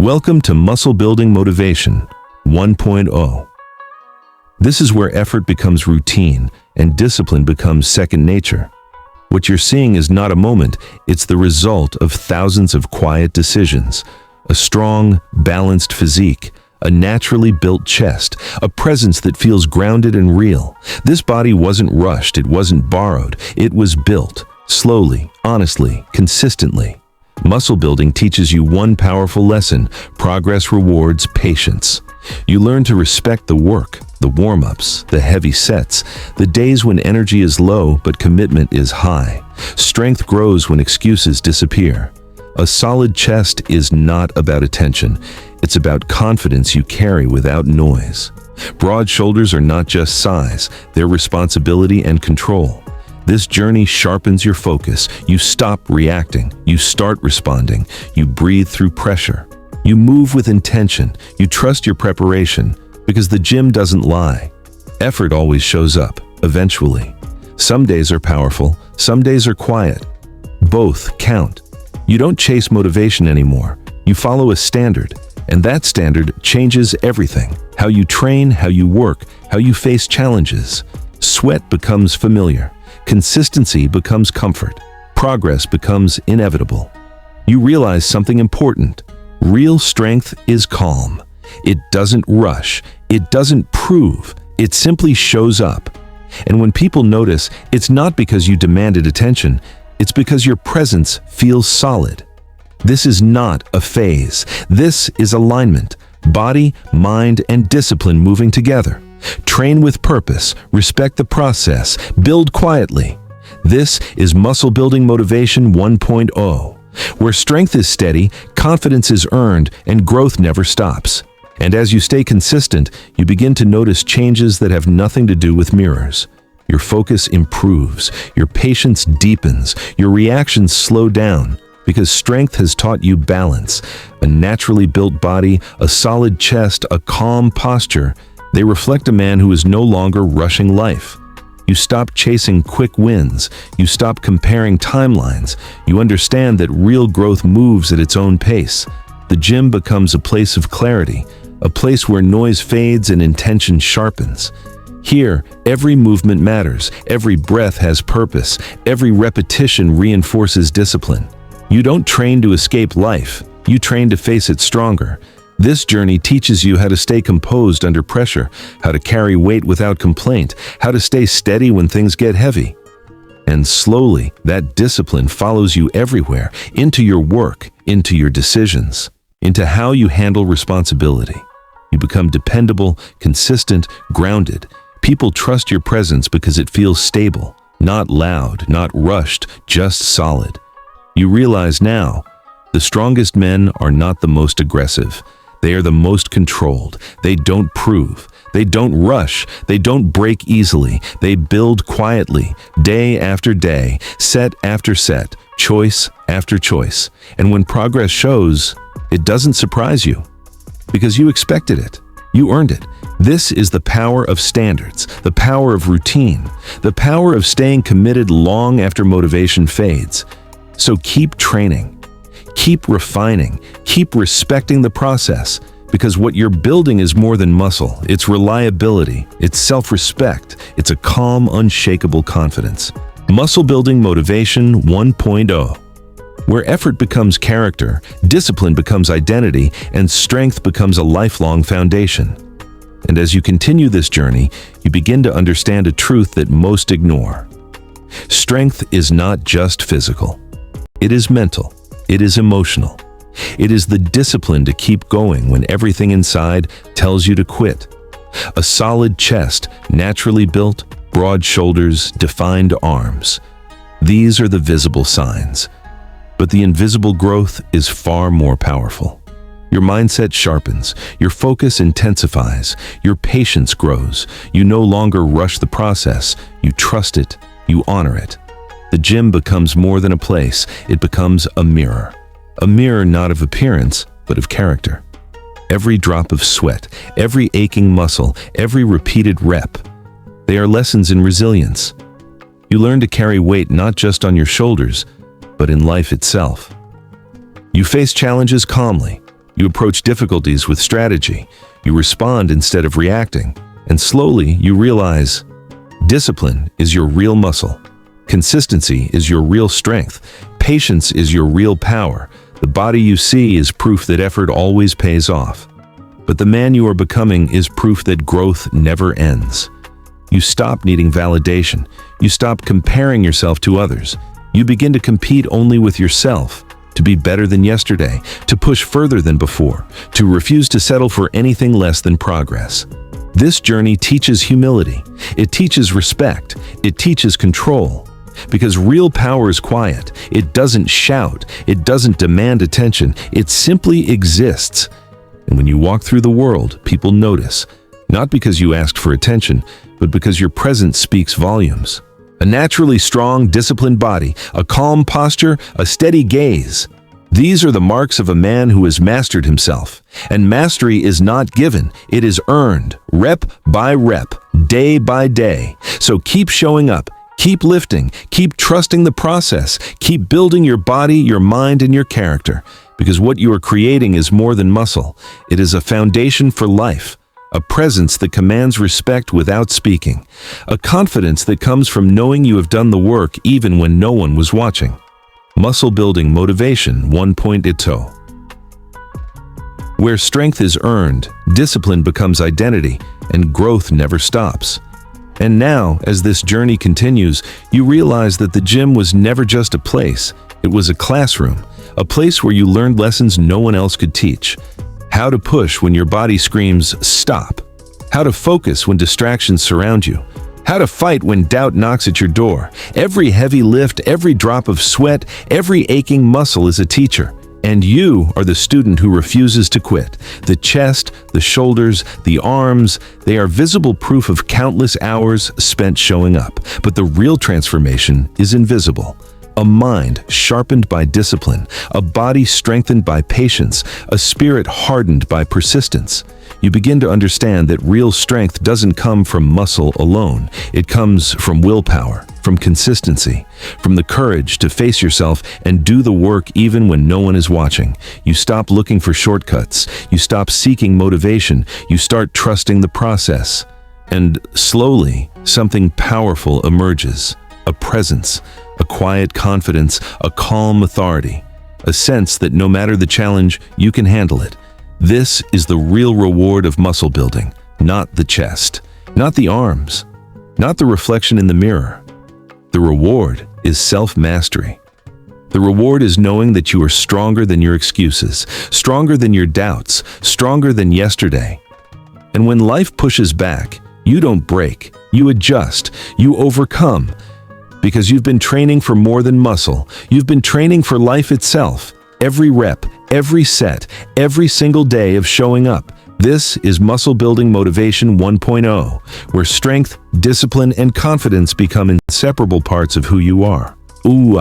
Welcome to Muscle Building Motivation 1.0. This is where effort becomes routine and discipline becomes second nature. What you're seeing is not a moment, it's the result of thousands of quiet decisions. A strong, balanced physique, a naturally built chest, a presence that feels grounded and real. This body wasn't rushed, it wasn't borrowed, it was built, slowly, honestly, consistently. Muscle building teaches you one powerful lesson: progress rewards patience. You learn to respect the work, the warm-ups, the heavy sets, the days when energy is low but commitment is high. Strength grows when excuses disappear. A solid chest is not about attention. It's about confidence you carry without noise. Broad shoulders are not just size, they're responsibility and control. This journey sharpens your focus. You stop reacting. You start responding. You breathe through pressure. You move with intention. You trust your preparation, because the gym doesn't lie. Effort always shows up, eventually. Some days are powerful, some days are quiet. Both count. You don't chase motivation anymore. You follow a standard, and that standard changes everything. How you train, how you work, how you face challenges. Sweat becomes familiar. Consistency becomes comfort. Progress becomes inevitable. You realize something important. Real strength is calm. It doesn't rush. It doesn't prove. It simply shows up. And when people notice, it's not because you demanded attention. It's because your presence feels solid. This is not a phase. This is alignment. Body, mind, and discipline moving together. Train with purpose, respect the process, build quietly. This is Muscle Building Motivation 1.0, where strength is steady, confidence is earned, and growth never stops. And as you stay consistent, you begin to notice changes that have nothing to do with mirrors. Your focus improves, your patience deepens, your reactions slow down, because strength has taught you balance. A naturally built body, a solid chest, a calm posture. They reflect a man who is no longer rushing life. You stop chasing quick wins. You stop comparing timelines. You understand that real growth moves at its own pace. The gym becomes a place of clarity, a place where noise fades and intention sharpens. Here, every movement matters, every breath has purpose, every repetition reinforces discipline. You don't train to escape life, you train to face it stronger. This journey teaches you how to stay composed under pressure, how to carry weight without complaint, how to stay steady when things get heavy. And slowly, that discipline follows you everywhere, into your work, into your decisions, into how you handle responsibility. You become dependable, consistent, grounded. People trust your presence because it feels stable, not loud, not rushed, just solid. You realize now, the strongest men are not the most aggressive. They are the most controlled. They don't prove. They don't rush. They don't break easily. They build quietly, day after day, set after set, choice after choice. And when progress shows, it doesn't surprise you, because you expected it. You earned it. This is the power of standards, the power of routine, the power of staying committed long after motivation fades. So keep training. Keep refining, keep respecting the process, because what you're building is more than muscle. It's reliability, it's self-respect, it's a calm, unshakable confidence. Muscle Building Motivation 1.0, where effort becomes character, discipline becomes identity, and strength becomes a lifelong foundation. And as you continue this journey, you begin to understand a truth that most ignore. Strength is not just physical. It is mental. It is emotional. It is the discipline to keep going when everything inside tells you to quit. A solid chest, naturally built, broad shoulders, defined arms. These are the visible signs. But the invisible growth is far more powerful. Your mindset sharpens, your focus intensifies, your patience grows. You no longer rush the process, you trust it, you honor it. The gym becomes more than a place, it becomes a mirror. A mirror not of appearance, but of character. Every drop of sweat, every aching muscle, every repeated rep, they are lessons in resilience. You learn to carry weight not just on your shoulders, but in life itself. You face challenges calmly, You approach difficulties with strategy. You respond instead of reacting. And slowly, you realize discipline is your real muscle. Consistency is your real strength. Patience is your real power. The body you see is proof that effort always pays off. But the man you are becoming is proof that growth never ends. You stop needing validation. You stop comparing yourself to others. You begin to compete only with yourself, to be better than yesterday, to push further than before, to refuse to settle for anything less than progress. This journey teaches humility. It teaches respect. It teaches control. Because real power is quiet. It doesn't shout. It doesn't demand attention. It simply exists. And when you walk through the world, people notice, not because you asked for attention, but because your presence speaks volumes. A naturally strong, disciplined body, a calm posture, a steady gaze. These are the marks of a man who has mastered himself. And mastery is not given, it is earned, rep by rep, day by day. So keep showing up, keep lifting, keep trusting the process, keep building your body, your mind, and your character. Because what you are creating is more than muscle. It is a foundation for life. A presence that commands respect without speaking. A confidence that comes from knowing you have done the work even when no one was watching. Muscle building motivation 1.0. Where strength is earned, discipline becomes identity, and growth never stops. And now, as this journey continues, you realize that the gym was never just a place. It was a classroom, a place where you learned lessons no one else could teach. How to push when your body screams, stop. How to focus when distractions surround you. How to fight when doubt knocks at your door. Every heavy lift, every drop of sweat, every aching muscle is a teacher. And you are the student who refuses to quit. The chest, the shoulders, the arms, they are visible proof of countless hours spent showing up. But the real transformation is invisible. A mind sharpened by discipline, a body strengthened by patience, a spirit hardened by persistence. You begin to understand that real strength doesn't come from muscle alone. It comes from willpower, from consistency, from the courage to face yourself and do the work even when no one is watching. You stop looking for shortcuts. You stop seeking motivation. You start trusting the process. And slowly, something powerful emerges. A presence, a quiet confidence, a calm authority, a sense that no matter the challenge, you can handle it. This is the real reward of muscle building, not the chest, not the arms, not the reflection in the mirror. The reward is self-mastery. The reward is knowing that you are stronger than your excuses, stronger than your doubts, stronger than yesterday. And when life pushes back, you don't break, you adjust, you overcome. Because you've been training for more than muscle. You've been training for life itself. Every rep, every set, every single day of showing up. This is Muscle Building Motivation 1.0, where strength, discipline, and confidence become inseparable parts of who you are. Ooh,